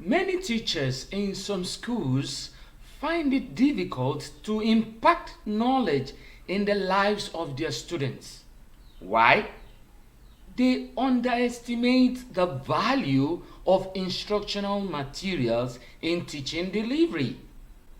Many teachers in some schools find it difficult to impact knowledge in the lives of their students. Why? They underestimate the value of instructional materials in teaching delivery.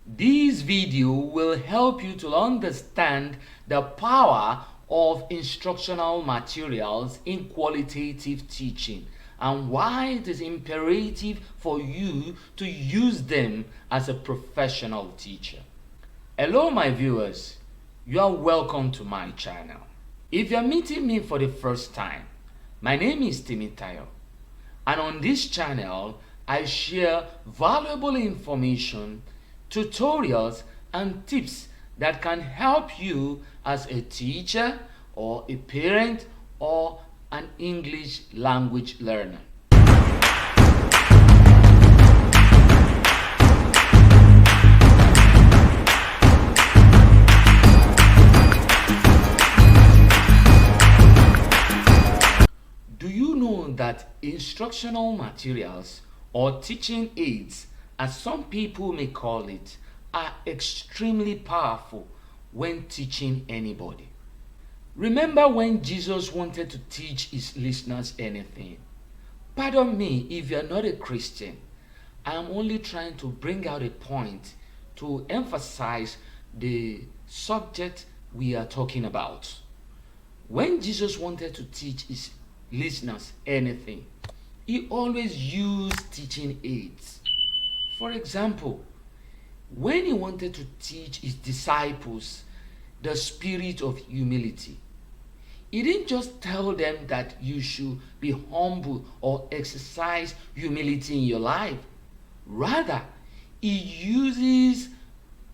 This video will help you to understand the power of instructional materials in qualitative teaching and why it is imperative for you to use them as a professional teacher. Hello my viewers, you are welcome to my channel. If you are meeting me for the first time, my name is Timitayo, and on this channel I share valuable information, tutorials and tips that can help you as a teacher or a parent or an English language learner. Do you know that instructional materials or teaching aids, as some people may call it, are extremely powerful when teaching anybody? Remember when Jesus wanted to teach his listeners anything? Pardon me if you're not a Christian. I am only trying to bring out a point to emphasize the subject we are talking about. When Jesus wanted to teach his listeners anything, he always used teaching aids. For example, when he wanted to teach his disciples the spirit of humility, he didn't just tell them that you should be humble or exercise humility in your life. Rather, he uses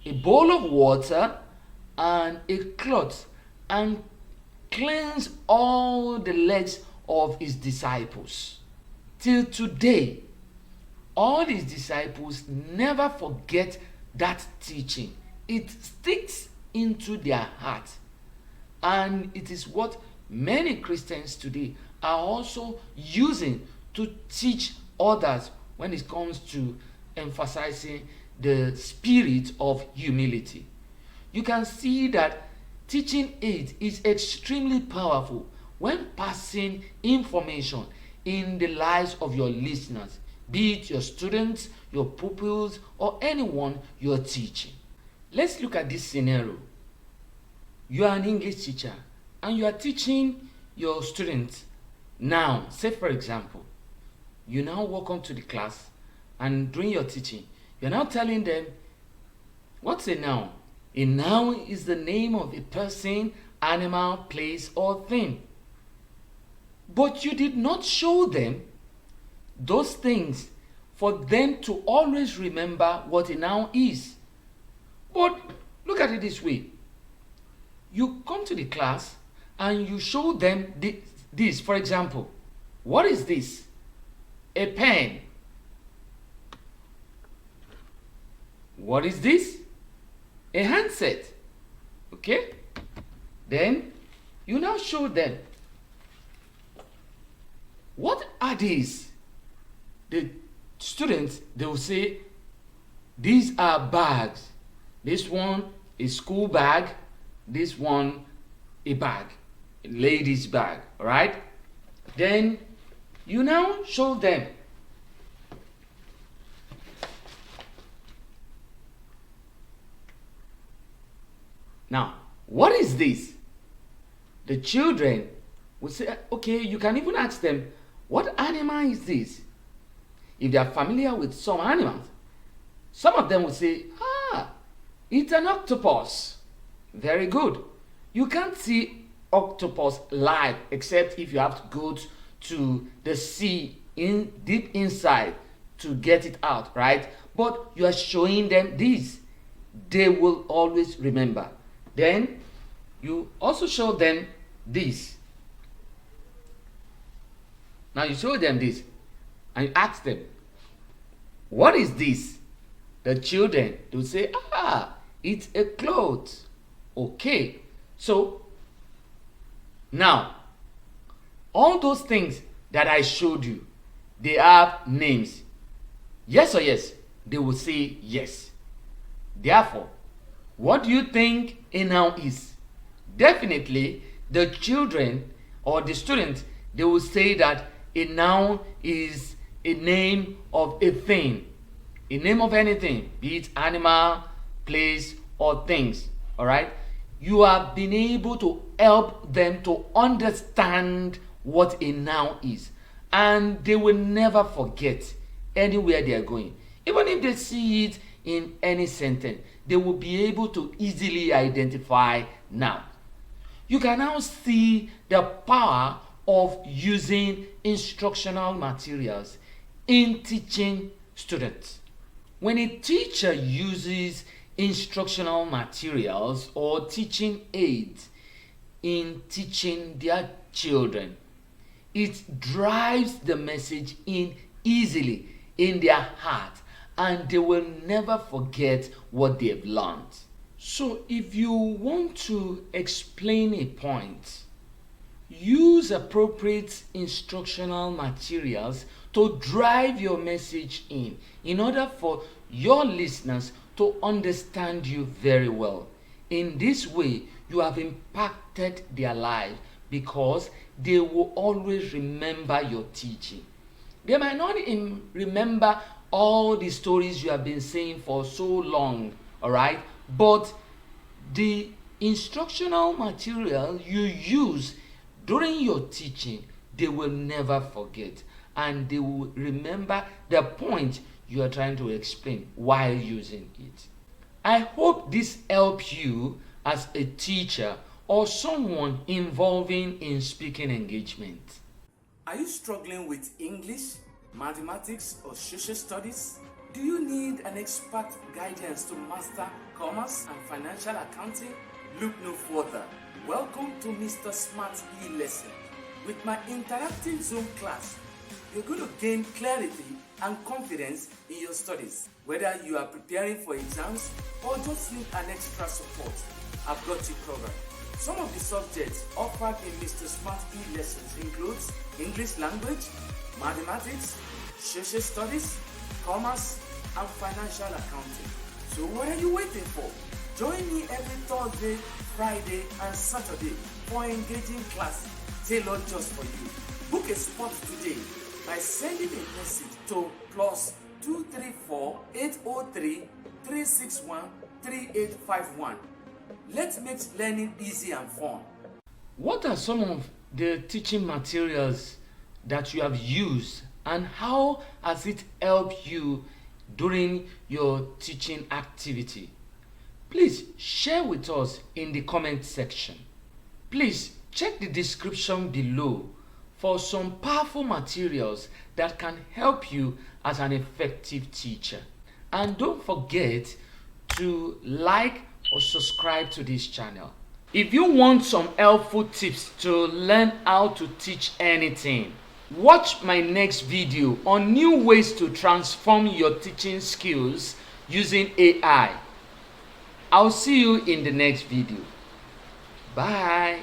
a bowl of water and a cloth and cleanse all the legs of his disciples. Till today, all his disciples never forget that teaching. It sticks into their heart. And it is what many Christians today are also using to teach others when it comes to emphasizing the spirit of humility. You can see that teaching aid is extremely powerful when passing information in the lives of your listeners, be it your students, your pupils, or anyone you are teaching. Let's look at this scenario. You are an English teacher and you are teaching your students. Now, say for example, you now walk on to the class and during your teaching, you're now telling them, what's a noun? A noun is the name of a person, animal, place, or thing. But you did not show them those things for them to always remember what a noun is. But look at it this way. You come to the class and you show them this. For example, what is this? A pen. What is this? A handset. Okay? Then you now show them. What are these? The students, they will say, these are bags. This one is school bag. This one, a bag, a lady's bag, all right? Then you now show them. Now, what is this? The children will say, okay, you can even ask them, what animal is this? If they are familiar with some animals, some of them will say, it's an octopus. Very good. You can't see octopus live except if you have to go to the sea deep inside to get it out, right? But you are showing them this. They will always remember. Then you also show them this. Now you show them this and you ask them, what is this? The children, they will say, it's a cloth. Okay, so now all those things that I showed you, they have names. Yes or yes? They will say yes. Therefore, what do you think a noun is? Definitely, the children or the students, they will say that a noun is a name of a thing, a name of anything, be it animal, place, or things. All right? You have been able to help them to understand what a noun is, and they will never forget anywhere they are going. Even if they see it in any sentence, they will be able to easily identify now. You can now see the power of using instructional materials in teaching students. When a teacher uses instructional materials or teaching aids in teaching their children, it drives the message in easily in their heart, and they will never forget what they've learned. So if you want to explain a point, use appropriate instructional materials to drive your message in order for your listeners to understand you very well. In this way, you have impacted their life because they will always remember your teaching. They might not remember all the stories you have been saying for so long, all right? But the instructional material you use during your teaching, they will never forget, and they will remember the point you are trying to explain while using it. I hope this helps you as a teacher or someone involving in speaking engagement. Are you struggling with English, mathematics, or social studies? Do you need an expert guidance to master commerce and financial accounting? Look no further. Welcome to Mr. Smart E-Lesson. With my interactive Zoom class, you're going to gain clarity and confidence in your studies. Whether you are preparing for exams or just need an extra support, I've got you covered. Some of the subjects offered in Mr. Smart E-Lessons includes English language, mathematics, social studies, commerce, and financial accounting. So what are you waiting for? Join me every Thursday, Friday, and Saturday for engaging classes tailored just for you. Book a spot today by sending a message to +234 803 361 3851. Let's make learning easy and fun. What are some of the teaching materials that you have used, and how has it helped you during your teaching activity? Please share with us in the comment section. Please check the description below for some powerful materials that can help you as an effective teacher. And don't forget to like or subscribe to this channel. If you want some helpful tips to learn how to teach anything, watch my next video on new ways to transform your teaching skills using AI. I'll see you in the next video. Bye.